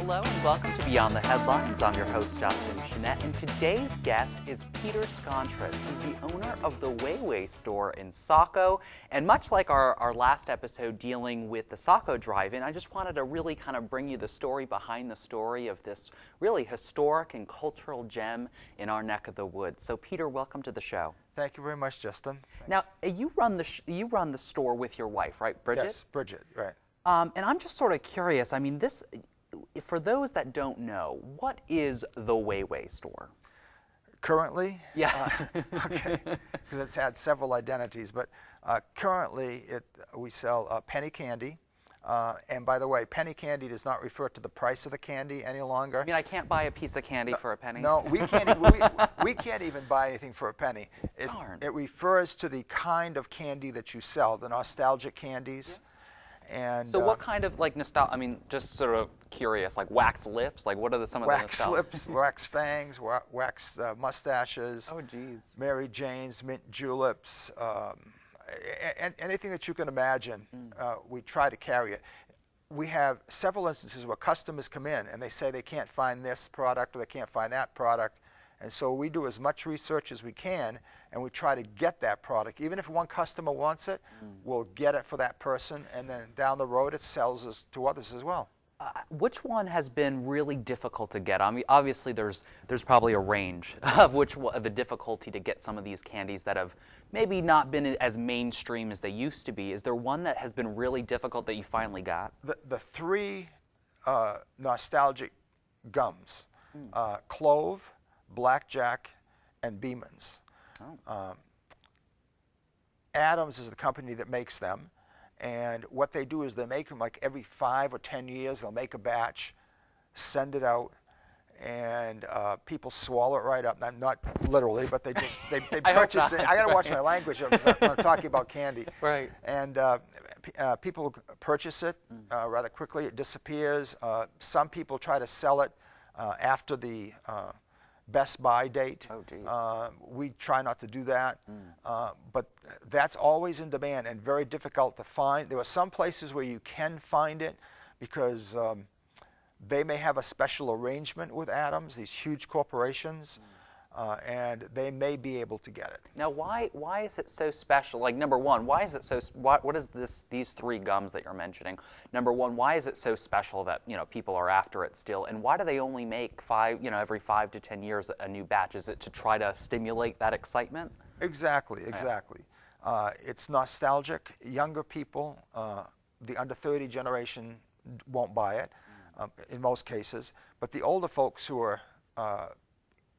Hello and welcome to Beyond the Headlines. I'm your host, Justin Chenette, and today's guest is Peter Scontras. He's the owner of the Way store in Saco, and much like our last episode dealing with the Saco Drive-In, I just wanted to really kind of bring you the story behind the story of this really historic and cultural gem in our neck of the woods. So Peter, welcome to the show. Thank you very much, Justin. Thanks. Now, you run the store with your wife, right, Bridget? Yes, Bridget, right. And I'm just sort of curious, I mean, for those that don't know, what is the Way store? Currently? Yeah. Okay, because it's had several identities, but currently we sell penny candy. And by the way, penny candy does not refer to the price of the candy any longer. I mean, I can't buy a piece of candy for a penny? No, we can't even buy anything for a penny. It refers to the kind of candy that you sell, the nostalgic candies. Yeah. And so what kind of, like, nostalgia, I mean, just sort of curious, like wax lips? Like, what are some of the wax lips, wax fangs, wax mustaches. Oh, geez. Mary Janes, mint juleps, and anything that you can imagine, we try to carry it. We have several instances where customers come in and they say they can't find this product or they can't find that product. And so we do as much research as we can, and we try to get that product. Even if one customer wants it, we'll get it for that person, and then down the road it sells to others as well. Which one has been really difficult to get? I mean, obviously there's probably a range of the difficulty to get some of these candies that have maybe not been as mainstream as they used to be. Is there one that has been really difficult that you finally got? The three nostalgic gums, Clove, Blackjack, and Beeman's. Oh. Adams is the company that makes them, and what they do is they make them like every 5 or 10 years. They'll make a batch, send it out, and people swallow it right up. Not literally, but they purchase it. I got to watch my language because I'm talking about candy. Right. And people purchase it rather quickly. It disappears. Some people try to sell it after the Best Buy date. Oh, geez. We try not to do that, but that's always in demand and very difficult to find. There are some places where you can find it because they may have a special arrangement with Adams, these huge corporations, and they may be able to get it. Now, why is it so special? Like, number one, why is it so? What is these three gums that you're mentioning? Number one, why is it so special that people are after it still? And why do they only make every 5 to 10 years a new batch? Is it to try to stimulate that excitement? Exactly. It's nostalgic. Younger people, the under 30 generation, won't buy it in most cases, but the older folks who are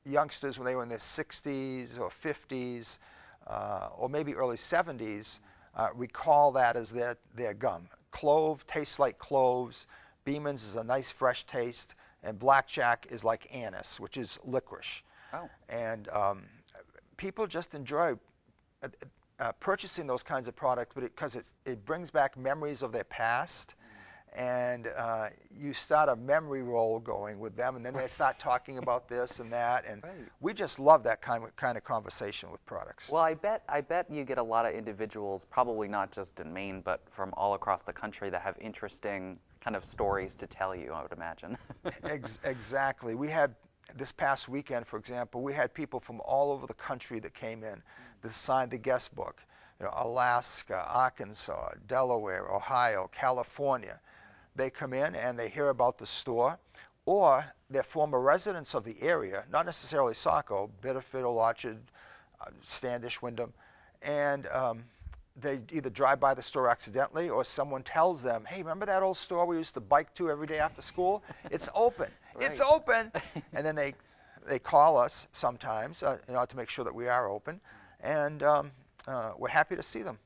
youngsters when they were in their 60s or 50s or maybe early 70s recall that as their gum. Clove tastes like cloves, Beeman's is a nice fresh taste, and Blackjack is like anise, which is licorice. Oh. And people just enjoy purchasing those kinds of products because it brings back memories of their past. And you start a memory roll going with them, and then they start talking about this and that, and we just love that kind of conversation with products. Well, I bet you get a lot of individuals, probably not just in Maine, but from all across the country, that have interesting kind of stories to tell you, I would imagine. Exactly. We had this past weekend, for example, we had people from all over the country that came in that signed the guest book. Alaska, Arkansas, Delaware, Ohio, California. They come in and they hear about the store, or they're former residents of the area, not necessarily Saco, Biddeford, Old Orchard, Standish, Windham, and they either drive by the store accidentally or someone tells them, hey, remember that old store we used to bike to every day after school? It's open. It's open. And then they call us sometimes to make sure that we are open, and we're happy to see them.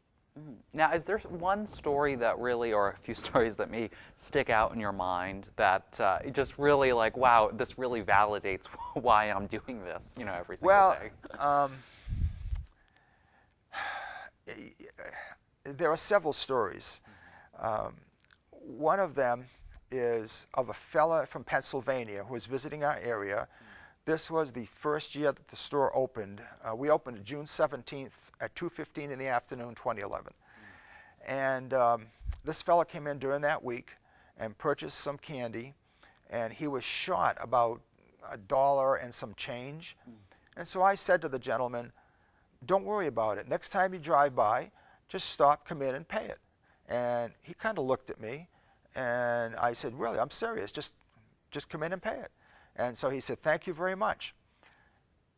Now, is there one story that really, or a few stories that may stick out in your mind that just really like, wow, this really validates why I'm doing this, every single day? There are several stories. One of them is of a fella from Pennsylvania who was visiting our area. This was the first year that the store opened. We opened June 17th at 2:15 in the afternoon, 2011. And this fella came in during that week and purchased some candy. and he was short about $1 and some change. And so I said to the gentleman, don't worry about it. Next time you drive by, just stop, come in and pay it. And he kind of looked at me, and I said, really, I'm serious, just come in and pay it. And so he said, thank you very much.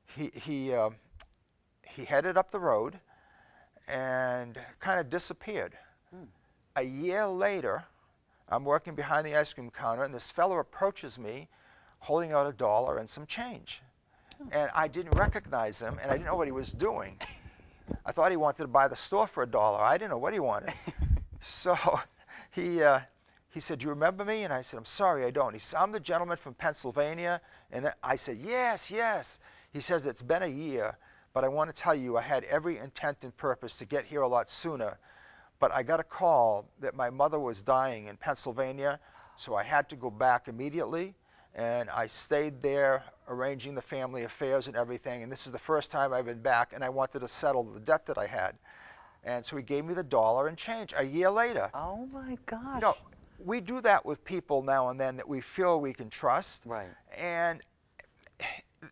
He headed up the road and kind of disappeared. A year later, I'm working behind the ice cream counter, and this fellow approaches me holding out $1 and some change. And I didn't recognize him, and I didn't know what he was doing. I thought he wanted to buy the store for $1. I didn't know what he wanted. So he said, do you remember me? And I said, I'm sorry, I don't. He said, I'm the gentleman from Pennsylvania. And I said, yes, yes. He says, it's been a year, but I want to tell you I had every intent and purpose to get here a lot sooner. But I got a call that my mother was dying in Pennsylvania, so I had to go back immediately. And I stayed there arranging the family affairs and everything. And this is the first time I've been back, and I wanted to settle the debt that I had. And so he gave me the $1 and change a year later. Oh my gosh. You know, we do that with people now and then that we feel we can trust. Right. And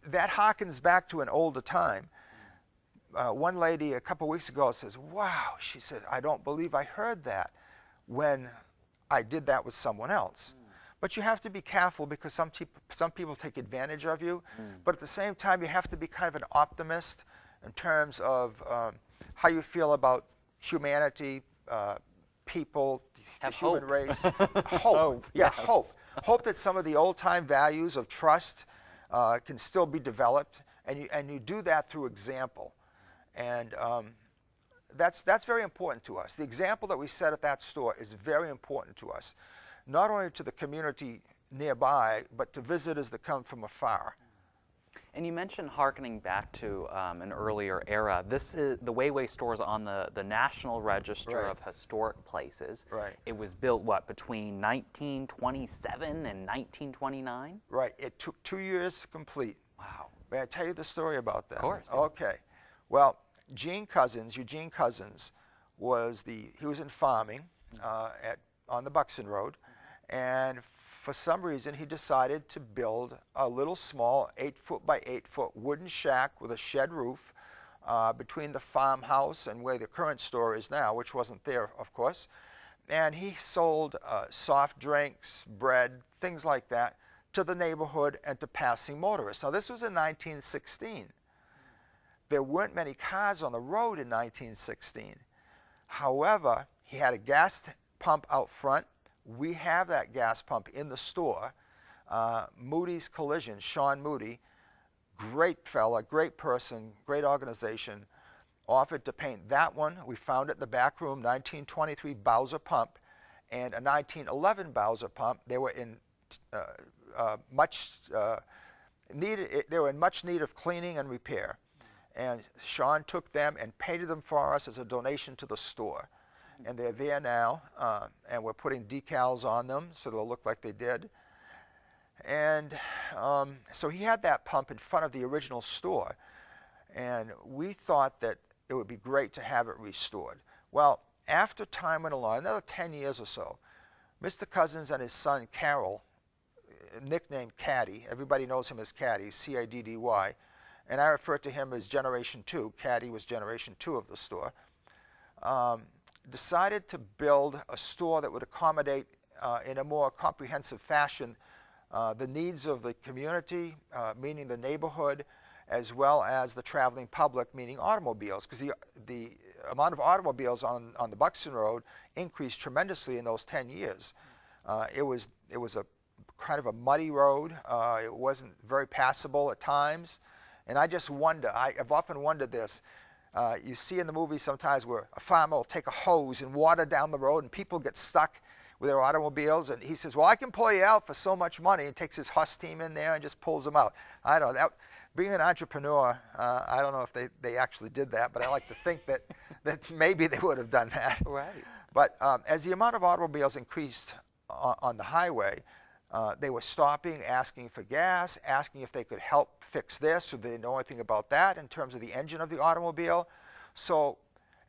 that harkens back to an older time. One lady a couple weeks ago says, wow, she said, I don't believe I heard that when I did that with someone else. But you have to be careful because some people take advantage of you. But at the same time, you have to be kind of an optimist in terms of how you feel about humanity, people, the human race. Hope. Hope, Yeah, yes. hope. Hope that some of the old-time values of trust can still be developed, and you do that through example. And that's very important to us. The example that we set at that store is very important to us, not only to the community nearby, but to visitors that come from afar. And you mentioned hearkening back to an earlier era. This is the Weiwei store is on the National Register Right. of Historic Places. Right. It was built, what, between 1927 and 1929? Right. It took 2 years to complete. Wow. May I tell you the story about that? Of course. Yeah. Okay. Well, Eugene Cousins, he was in farming on the Buxton Road, and for some reason he decided to build a little small 8-foot by 8-foot wooden shack with a shed roof between the farmhouse and where the current store is now, which wasn't there, of course. And he sold soft drinks, bread, things like that to the neighborhood and to passing motorists. Now this was in 1916. There weren't many cars on the road in 1916. However, he had a gas pump out front. We have that gas pump in the store. Moody's Collision, Sean Moody, great fella, great person, great organization, offered to paint that one. We found it in the back room, 1923 Bowser pump and a 1911 Bowser pump. They were in much need of cleaning and repair. And Sean took them and painted them for us as a donation to the store. And they're there now, and we're putting decals on them so they'll look like they did. And so he had that pump in front of the original store, and we thought that it would be great to have it restored. Well, after time went along, another 10 years or so, Mr. Cousins and his son Carol, nicknamed Caddy, everybody knows him as Caddy, C-I-D-D-Y, and I refer to him as Generation 2. Caddy was Generation 2 of the store. Decided to build a store that would accommodate in a more comprehensive fashion the needs of the community, meaning the neighborhood, as well as the traveling public, meaning automobiles, because the amount of automobiles on the Buxton Road increased tremendously in those 10 years. It was a kind of a muddy road. It wasn't very passable at times. And I just wonder, I've often wondered this, you see in the movies sometimes where a farmer will take a hose and water down the road and people get stuck with their automobiles, and he says, well, I can pull you out for so much money, and takes his Huss team in there and just pulls them out. I don't know, being an entrepreneur, I don't know if they actually did that, but I like to think that maybe they would have done that. Right. But as the amount of automobiles increased on the highway, they were stopping, asking for gas, asking if they could help fix this, or they didn't know anything about that in terms of the engine of the automobile. So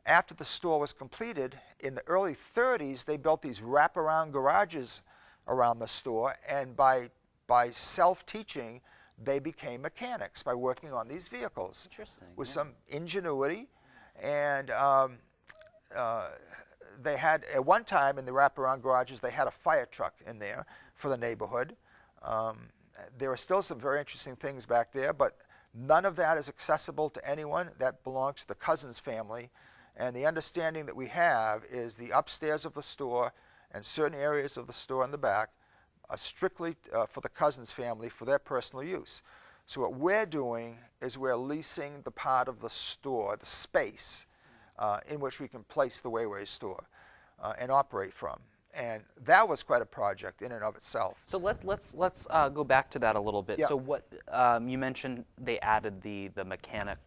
after the store was completed, in the early 30s, they built these wraparound garages around the store, and by by self-teaching, they became mechanics by working on these vehicles. Interesting. With yeah. some ingenuity. And they had, at one time in the wraparound garages, they had a fire truck in there for the neighborhood. There are still some very interesting things back there, but none of that is accessible to anyone. That belongs to the Cousins family. And the understanding that we have is the upstairs of the store and certain areas of the store in the back are strictly for the Cousins family for their personal use. So what we're doing is we're leasing the part of the store, the space, in which we can place the Wayway store and operate from. And that was quite a project in and of itself. So let's go back to that a little bit. Yeah. So what you mentioned, they added the mechanic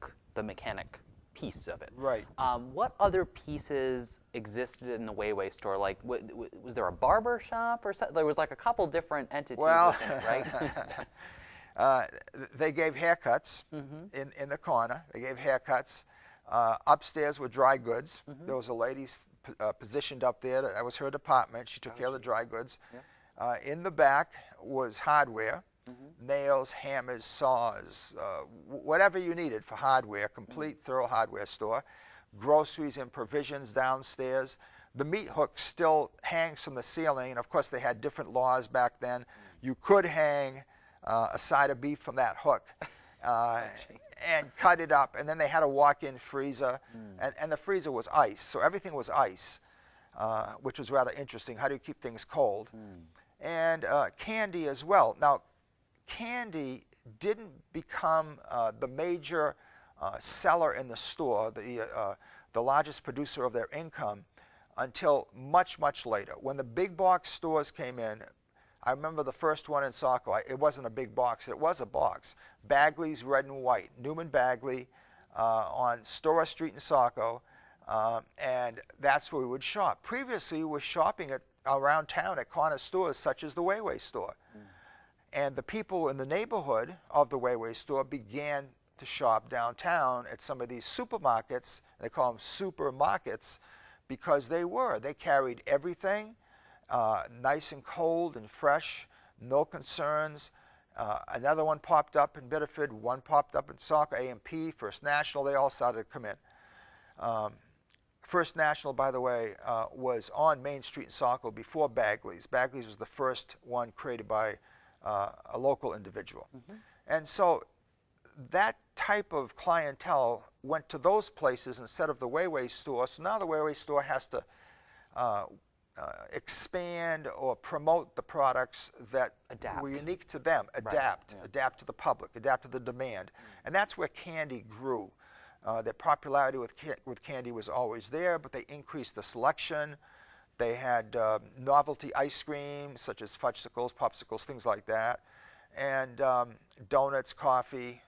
piece of it. Right. What other pieces existed in the Wayway store? Like, was there a barber shop or something? There was like a couple different entities Well, within it, right? They gave haircuts in the corner. They gave haircuts. Upstairs were dry goods. There was a lady positioned up there. That was her department. She took care of the dry goods. Yeah. In the back was hardware. Nails, hammers, saws, whatever you needed for hardware, complete thorough hardware store. Groceries and provisions downstairs. The meat hook still hangs from the ceiling, and of course they had different laws back then. You could hang a side of beef from that hook and cut it up, and then they had a walk-in freezer, and the freezer was ice, so everything was ice, which was rather interesting. How do you keep things cold? And candy as well. Now, candy didn't become the major seller in the store, the largest producer of their income, until much, much later. When the big box stores came in, I remember the first one in Saco. It wasn't a big box. It was a box. Bagley's Red and White. Newman Bagley on Stora Street in Saco. And that's where we would shop. Previously, we were shopping around town at corner stores such as the Wayway store. And the people in the neighborhood of the Wayway store began to shop downtown at some of these supermarkets. They call them supermarkets because they carried everything nice and cold and fresh, no concerns. Another one popped up in Biddeford, one popped up in Saco, A&P, First National, they all started to come in. First National, by the way, was on Main Street in Saco before Bagley's. Bagley's was the first one created by a local individual. And so that type of clientele went to those places instead of the Wayway store. So now the Wayway store has to expand or promote the products that were unique to them, adapt to the public, adapt to the demand. And that's where candy grew. Their popularity with candy was always there, but they increased the selection. They had novelty ice cream, such as fudgesicles, popsicles, things like that, and donuts, coffee.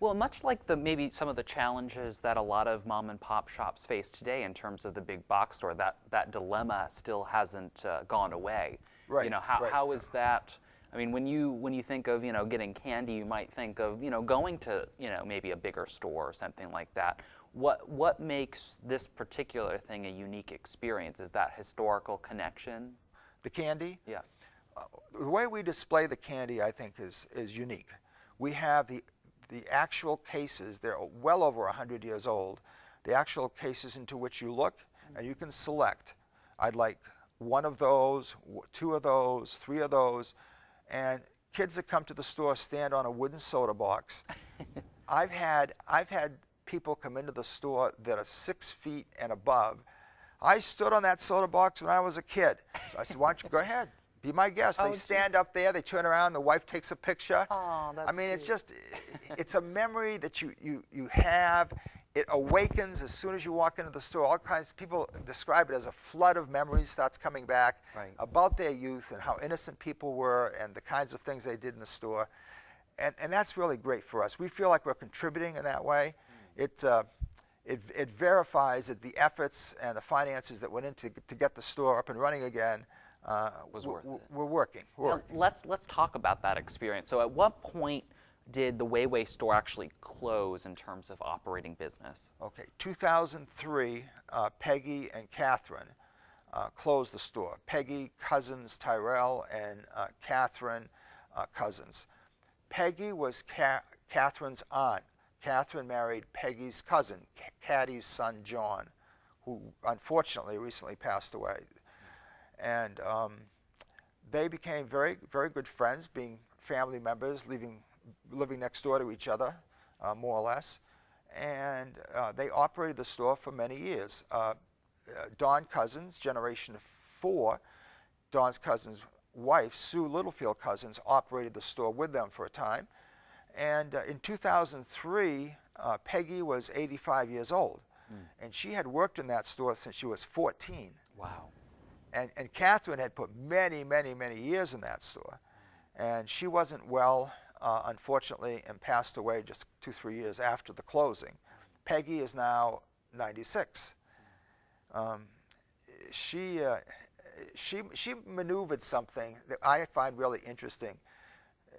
Well, much like maybe some of the challenges that a lot of mom and pop shops face today in terms of the big box store, that dilemma still hasn't gone away. Right. You know, how is that? I mean, when you think of getting candy, you might think of going to maybe a bigger store or something like that. What makes this particular thing a unique experience? Is that historical connection? The candy? Yeah. The way we display the candy, I think, is unique. We have the actual cases. They're well over 100 years old. The actual cases into which you look, and you can select. I'd like one of those, two of those, three of those, and kids that come to the store stand on a wooden soda box. I've had people come into the store that are 6 feet and above. I stood on that soda box when I was a kid. So I said, why don't you go ahead, be my guest. They stand up there, they turn around, the wife takes a picture. Oh, that's I mean, it's cute. just, it's a memory that you have. It awakens as soon as you walk into the store. All kinds of people describe it as a flood of memories starts coming back about their youth and how innocent people were and the kinds of things they did in the store. And that's really great for us. We feel like we're contributing in that way. It verifies that the efforts and the finances that went into to get the store up and running again we're working. Let's talk about that experience. So at what point did the Wayway store actually close in terms of operating business? Okay, 2003, Peggy and Catherine closed the store. Peggy Cousins Tyrell and Catherine Cousins. Peggy was Catherine's aunt. Catherine married Peggy's cousin, Cattie's son John, who unfortunately recently passed away. And they became very, very good friends, being family members, living next door to each other, more or less. And they operated the store for many years. Don Cousins, generation 4, Don's cousin's wife, Sue Littlefield Cousins, operated the store with them for a time. And in 2003, Peggy was 85 years old. And she had worked in that store since she was 14. Wow. And Catherine had put many, many, many years in that store. And she wasn't well, unfortunately, and passed away just 2-3 years after the closing. Peggy is now 96. She maneuvered something that I find really interesting.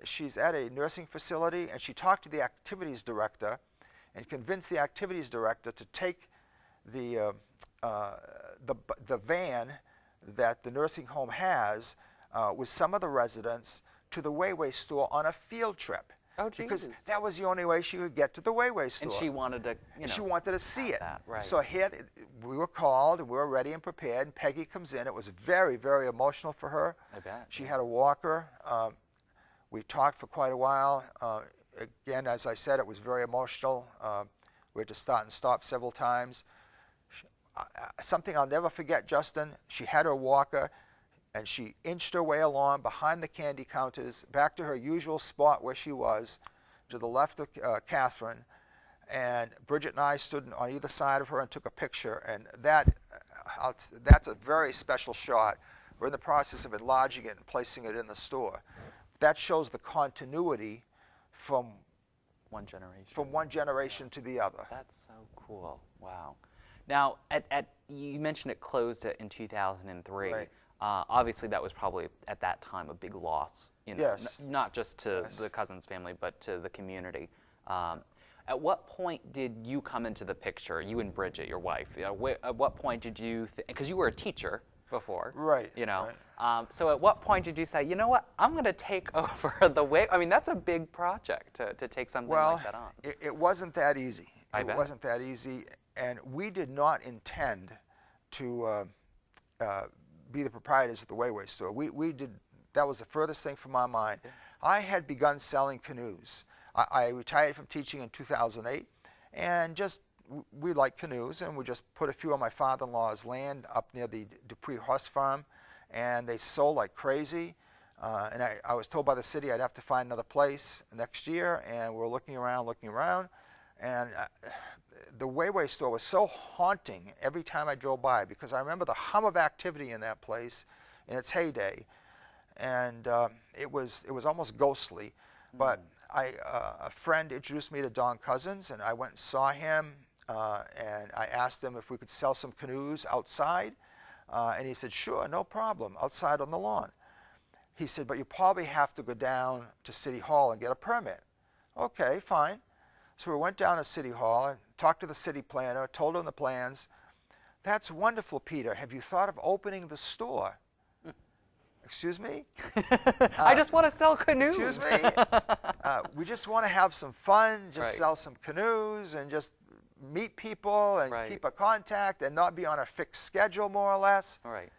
She's at a nursing facility, and she talked to the activities director and convinced the activities director to take the van that the nursing home has with some of the residents to the Wayway store on a field trip. Oh, Jesus. Because that was the only way she could get to the Wayway store. And she wanted to, she wanted to see it. That, right. So here we were called, and we were ready and prepared, and Peggy comes in. It was very, very emotional for her. I bet. She had a walker. We talked for quite a while. Again, as I said, it was very emotional. We had to start and stop several times. Something I'll never forget, Justin, she had her walker, and she inched her way along behind the candy counters, back to her usual spot where she was, to the left of Catherine. And Bridget and I stood on either side of her and took a picture. And that's a very special shot. We're in the process of enlarging it and placing it in the store. That shows the continuity from one generation to the other. That's so cool. Wow. Now, you mentioned it closed in 2003. Right. Obviously, that was probably at that time a big loss. Yes. Not just to the Cousins family, but to the community. At what point did you come into the picture? You and Bridget, your wife. At what point did you? Because you were a teacher before. Right. Right. So at what point did you say, you know what, I'm going to take over the way? I mean, that's a big project to take something like that on. It wasn't that easy. I bet. It wasn't that easy, and we did not intend to be the proprietors of the Wayway store. We did. That was the furthest thing from my mind. Yeah. I had begun selling canoes. I retired from teaching in 2008, and we liked canoes, and we just put a few on my father-in-law's land up near the Dupree Horse Farm, and they sold like crazy. And I was told by the city I'd have to find another place next year, and we're looking around, and the Wayway store was so haunting every time I drove by, because I remember the hum of activity in that place in its heyday, and it was almost ghostly. But a friend introduced me to Don Cousins, and I went and saw him, and I asked him if we could sell some canoes outside, and he said, sure, no problem, outside on the lawn. He said, but you probably have to go down to City Hall and get a permit. Okay, fine. So we went down to City Hall and talked to the city planner, told him the plans. That's wonderful, Peter. Have you thought of opening the store? Excuse me? I just want to sell canoes. Excuse me? We just want to have some fun, just Right. sell some canoes and just meet people and Right. keep a contact and not be on a fixed schedule, more or less. All right.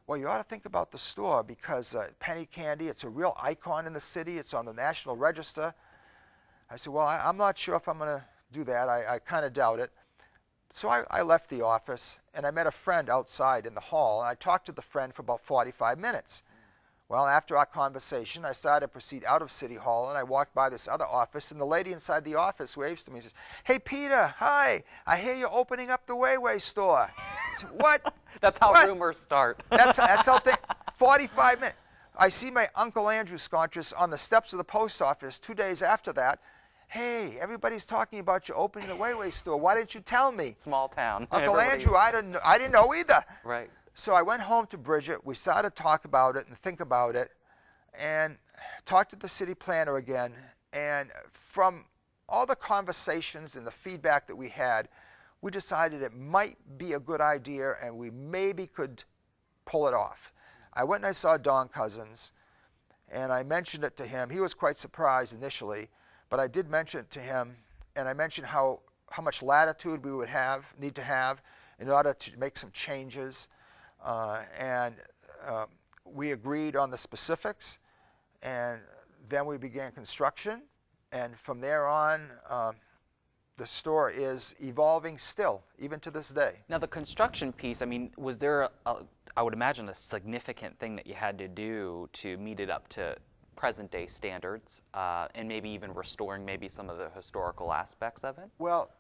Well, you ought to think about the store, because penny candy, it's a real icon in the city. It's on the National Register. I said, well, I'm not sure if I'm going to do that. I kind of doubt it. So I left the office, and I met a friend outside in the hall, and I talked to the friend for about 45 minutes. Well, after our conversation, I started to proceed out of City Hall, and I walked by this other office, and the lady inside the office waves to me and says, hey, Peter, hi, I hear you're opening up the Wayway store. I said, what? That's how What? rumors start. That's how 45 minutes. I see my Uncle Andrew Scontris on the steps of the post office 2 days after that. Hey, everybody's talking about you opening the Wayway store. Why didn't you tell me? Small town. Uncle Everybody- Andrew, I didn't know either. Right. So I went home to Bridget. We started to talk about it and think about it, and talked to the city planner again. And from all the conversations and the feedback that we had, we decided it might be a good idea, and we maybe could pull it off. I went and I saw Don Cousins, and I mentioned it to him. He was quite surprised initially, but I did mention it to him, and I mentioned how much latitude we would need to have in order to make some changes, and we agreed on the specifics, and then we began construction, and from there on, the store is evolving still, even to this day. Now the construction piece, I mean, was there, I would imagine, a significant thing that you had to do to meet it up to present day standards, and maybe even restoring maybe some of the historical aspects of it? Well,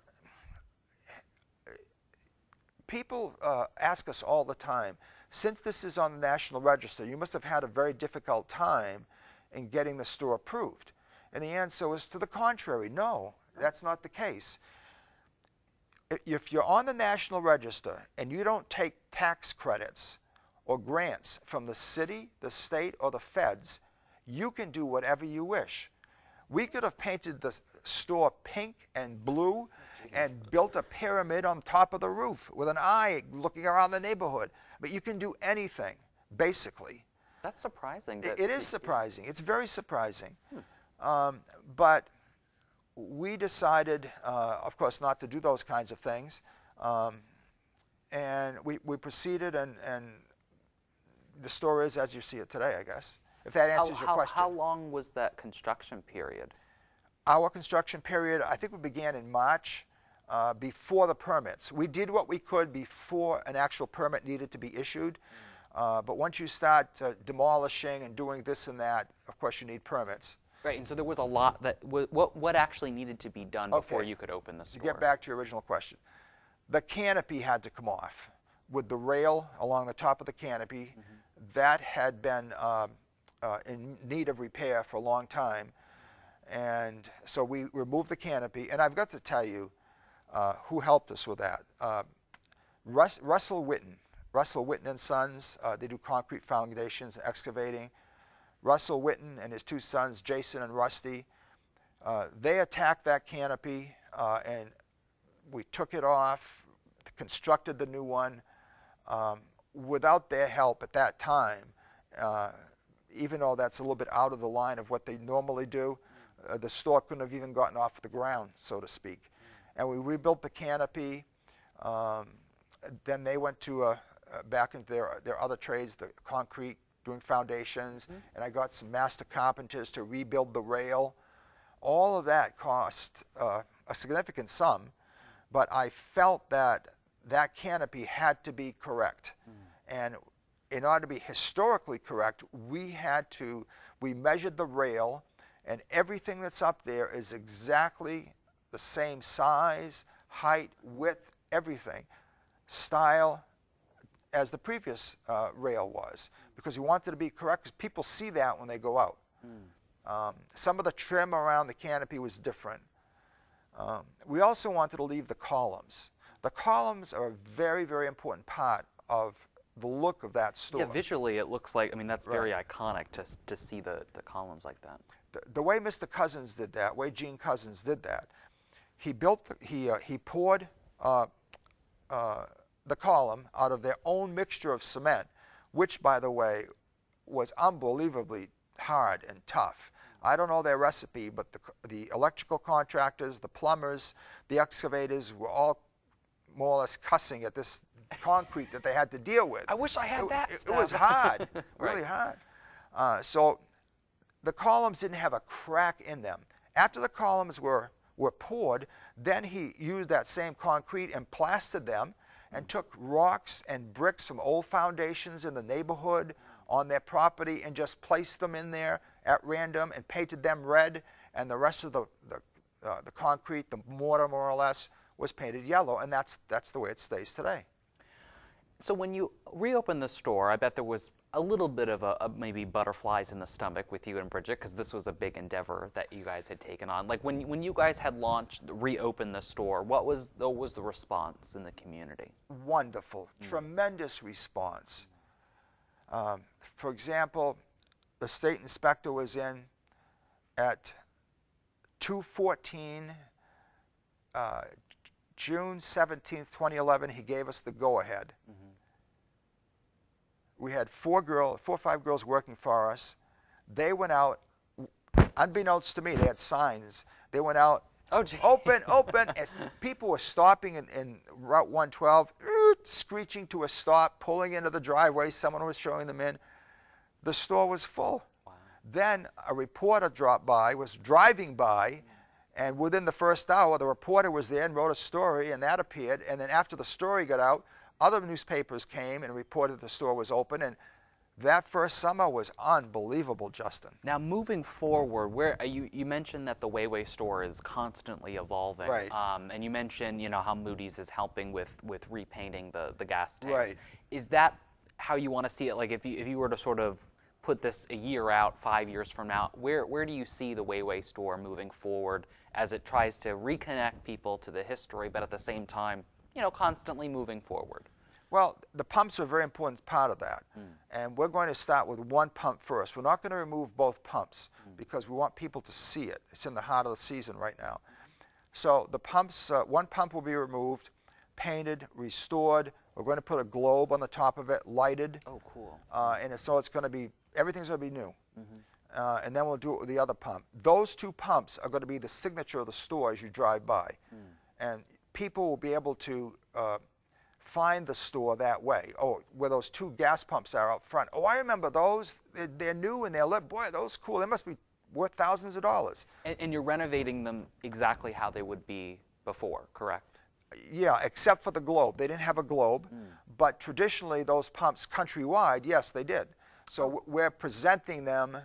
people ask us all the time, since this is on the National Register, you must have had a very difficult time in getting the store approved. And the answer is to the contrary. No, that's not the case. If you're on the National Register and you don't take tax credits or grants from the city, the state, or the feds, you can do whatever you wish. We could have painted the store pink and blue and built a pyramid on top of the roof with an eye looking around the neighborhood. But you can do anything, basically. That's surprising. It is surprising. It's very surprising. But we decided, of course, not to do those kinds of things. And we proceeded, and the store is as you see it today, I guess, if that answers your question. How long was that construction period? Our construction period, I think we began in March, before the permits. We did what we could before an actual permit needed to be issued. But once you start demolishing and doing this and that, of course you need permits. Right, and so there was a lot that, what actually needed to be done before you could open the store? To get back to your original question, the canopy had to come off with the rail along the top of the canopy. That had been in need of repair for a long time. And so we removed the canopy, and I've got to tell you who helped us with that. Russell Witten and Sons, they do concrete foundations and excavating. Russell Witten and his two sons, Jason and Rusty, they attacked that canopy, and we took it off, constructed the new one. Without their help at that time, even though that's a little bit out of the line of what they normally do, the store couldn't have even gotten off the ground, so to speak. And we rebuilt the canopy. Then they went to back into their other trades, the concrete, doing foundations, and I got some master carpenters to rebuild the rail. All of that cost a significant sum, but I felt that that canopy had to be correct. And in order to be historically correct, we measured the rail, and everything that's up there is exactly the same size, height, width, everything, style as the previous rail was, because we wanted to be correct, because people see that when they go out. Some of the trim around the canopy was different. We also wanted to leave the columns. The columns are a very, very important part of the look of that store. Yeah, visually it looks like, I mean, that's very iconic to see the columns like that. The way Mr. Cousins did that, way Gene Cousins did that, he poured the column out of their own mixture of cement, which, by the way, was unbelievably hard and tough. I don't know their recipe, but the electrical contractors, the plumbers, the excavators were all more or less cussing at this concrete that they had to deal with. I wish I had that It was hard, really hard. So the columns didn't have a crack in them. After the columns were poured, then he used that same concrete and plastered them, and took rocks and bricks from old foundations in the neighborhood on their property and just placed them in there at random and painted them red, and the rest of the concrete, the mortar more or less, was painted yellow, and that's the way it stays today. So when you reopened the store, I bet there was a little bit of maybe butterflies in the stomach with you and Bridget, because this was a big endeavor that you guys had taken on. Like when you guys had reopened the store, what was the response in the community? Wonderful, tremendous response. For example, the state inspector was in at 2:14, June 17th, 2011. He gave us the go-ahead. We had four or five girls working for us. They went out, unbeknownst to me, they had signs. They went out, Oh, gee. open, open. As people were stopping in Route 112, screeching to a stop, pulling into the driveway. Someone was showing them in. The store was full. Wow. Then a reporter dropped by, was driving by, and within the first hour, the reporter was there and wrote a story, and that appeared. And then after the story got out, other newspapers came and reported the store was open. And that first summer was unbelievable, Justin. Now, moving forward, where you mentioned that the Way store is constantly evolving, Right. And you mentioned how Moody's is helping with repainting the gas tanks. Right. Is that how you want to see it? Like, if you were to sort of put this a year out, 5 years from now, where do you see the Way store moving forward as it tries to reconnect people to the history, but at the same time, constantly moving forward? Well, the pumps are a very important part of that. And we're going to start with one pump first. We're not going to remove both pumps because we want people to see it. It's in the heart of the season right now. So the pumps, one pump will be removed, painted, restored. We're going to put a globe on the top of it, lighted. Oh, cool. So it's going to be, everything's going to be new. And then we'll do it with the other pump. Those two pumps are going to be the signature of the store as you drive by. And people will be able to find the store that way. Oh, where those two gas pumps are out front. Oh, I remember those. They're new and they're lit. Boy, those cool. They must be worth thousands of dollars. And you're renovating them exactly how they would be before, correct? Yeah, except for the globe. They didn't have a globe, but traditionally those pumps countrywide, yes, they did. So we're presenting them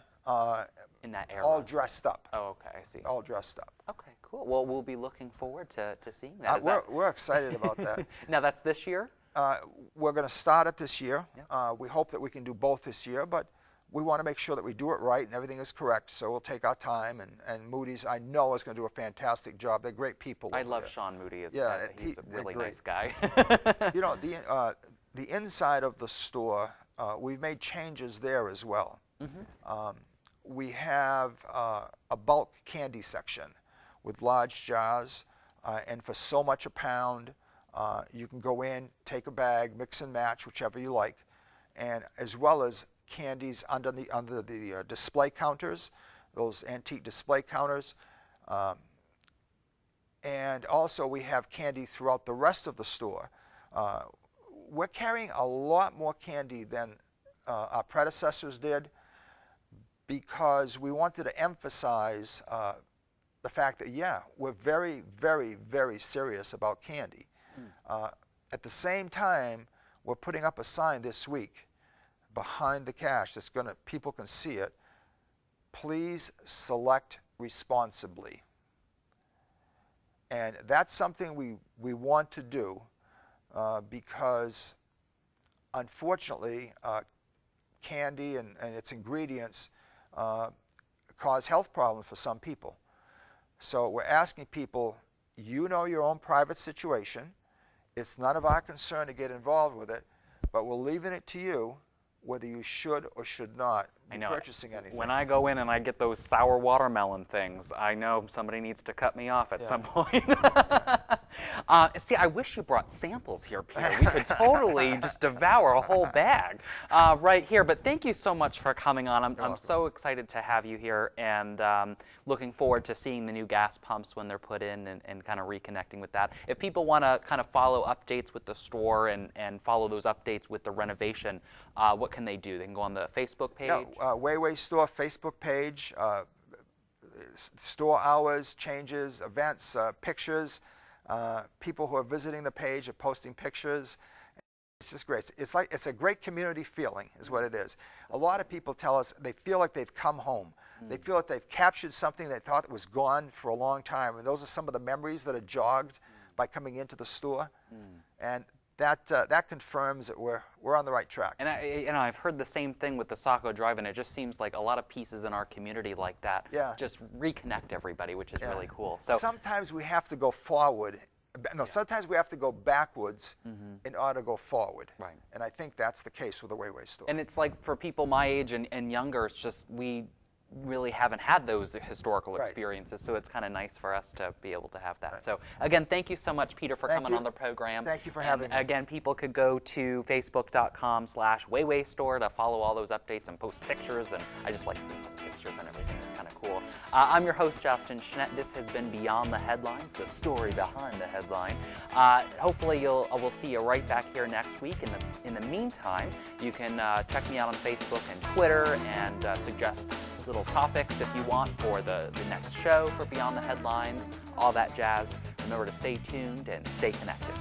in that era. all dressed up. Oh, okay, I see. All dressed up. Okay, cool. Well, we'll be looking forward to seeing that. We're excited about that. Now, that's this year? We're going to start it this year. Yeah. We hope that we can do both this year, but we want to make sure that we do it right and everything is correct. So we'll take our time. And Moody's, I know, is going to do a fantastic job. They're great people. I over love there. Sean Moody. Yeah, He's a really they're nice guy. The inside of the store, we've made changes there as well. We have a bulk candy section with large jars, and for so much a pound, you can go in, take a bag, mix and match, whichever you like, and as well as candies under the display counters, those antique display counters. And also we have candy throughout the rest of the store. We're carrying a lot more candy than our predecessors did because we wanted to emphasize the fact that, yeah, we're very, very, very serious about candy. At the same time, we're putting up a sign this week behind the cash that's going to, people can see it. Please select responsibly. And that's something we want to do because, unfortunately, candy and its ingredients cause health problems for some people. So we're asking people, you know your own private situation. It's none of our concern to get involved with it, but we're leaving it to you whether you should or should not be purchasing anything. When I go in and I get those sour watermelon things, I know somebody needs to cut me off at some point. See, I wish you brought samples here, Peter. We could totally just devour a whole bag right here. But thank you so much for coming on. I'm so excited to have you here and looking forward to seeing the new gas pumps when they're put in and kind of reconnecting with that. If people want to kind of follow updates with the store and follow those updates with the renovation, what can they do? They can go on the Facebook page? Yeah, Way Store Facebook page, store hours, changes, events, pictures. People who are visiting the page are posting pictures. It's just great. It's a great community feeling is what it is. A lot of people tell us they feel like they've come home. They feel like they've captured something they thought was gone for a long time. And those are some of the memories that are jogged by coming into the store. And that confirms that we're on the right track. And I've heard the same thing with the Saco Drive, and it just seems like a lot of pieces in our community like that just reconnect everybody, which is really cool. So sometimes we have to go forward. No, sometimes we have to go backwards in order to go forward. Right. And I think that's the case with the Way store. And it's like for people my age and younger, it's just we really haven't had those historical Right. experiences, so it's kind of nice for us to be able to have that. Right. So again, thank you so much, Peter, for Thank coming you. on the program. Thank you for having me. Again, people could go to facebook.com/WeiWei Store to follow all those updates and post pictures, and I just like seeing the pictures and everything. It's kind of cool. I'm your host, Justin Schnett. This has been Beyond the Headlines, the story behind the headline. Hopefully we'll see you right back here next week. In the meantime, you can check me out on Facebook and Twitter and suggest little topics if you want for the next show for Beyond the Headlines, all that jazz. Remember to stay tuned and stay connected.